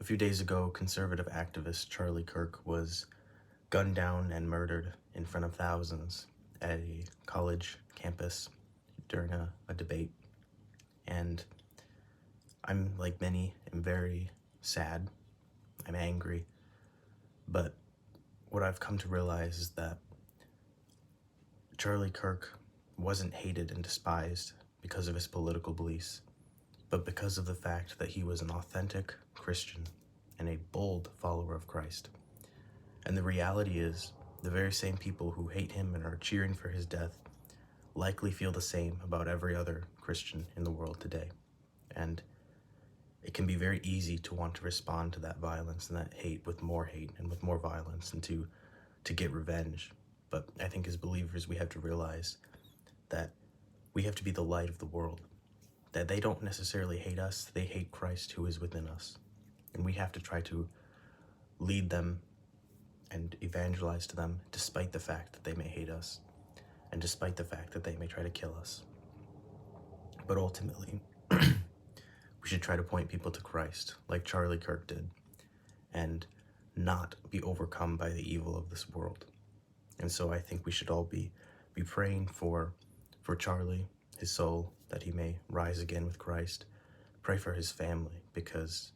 few days ago, conservative activist Charlie Kirk was gunned down and murdered in front of thousands at a college campus during a debate. And I'm, like many, am very sad. I'm angry. But what I've come to realize is that Charlie Kirk wasn't hated and despised because of his political beliefs, but because of the fact that he was an authentic Christian and a bold follower of Christ. And the reality is, the very same people who hate him and are cheering for his death likely feel the same about every other Christian in the world today. And it can be very easy to want to respond to that violence and that hate and with more violence and to get revenge. But I think as believers, we have to realize that we have to be the light of the world, that they don't necessarily hate us, they hate Christ who is within us. And we have to try to lead them and evangelize to them despite the fact that they may hate us and despite the fact that they may try to kill us. But ultimately, we should try to point people to Christ like Charlie Kirk did and not be overcome by the evil of this world. And so I think we should all be praying for Charlie, his soul, that he may rise again with Christ. Pray for his family because,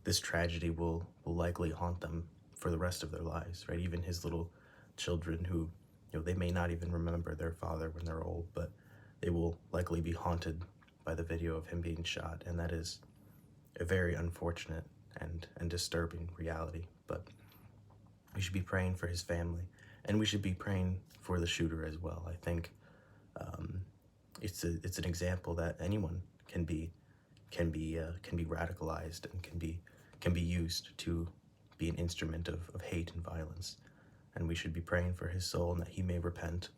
this tragedy will likely haunt them for the rest of their lives, right? Even his little children who, they may not even remember their father when they're old, but they will likely be haunted by the video of him being shot. And that is a very unfortunate and disturbing reality. But we should be praying for his family, and we should be praying for the shooter as well. I think it's an example that anyone can be radicalized and can be used to be an instrument of hate and violence. And we should be praying for his soul and that he may repent.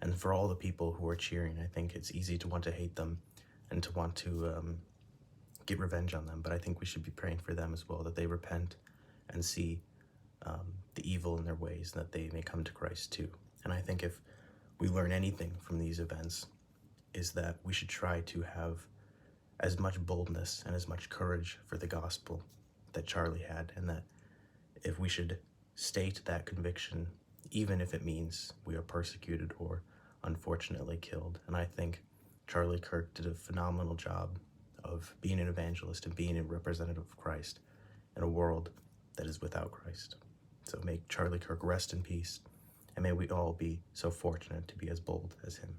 And for all the people who are cheering, I think it's easy to want to hate them and to want to get revenge on them. But I think we should be praying for them as well, that they repent and see the evil in their ways, and that they may come to Christ too. And I think if we learn anything from these events, is that we should try to have as much boldness and as much courage for the gospel that Charlie had, and that if we should state that conviction, even if it means we are persecuted or unfortunately killed. And I think Charlie Kirk did a phenomenal job of being an evangelist and being a representative of Christ in a world that is without Christ. So may Charlie Kirk rest in peace, and may we all be so fortunate to be as bold as him.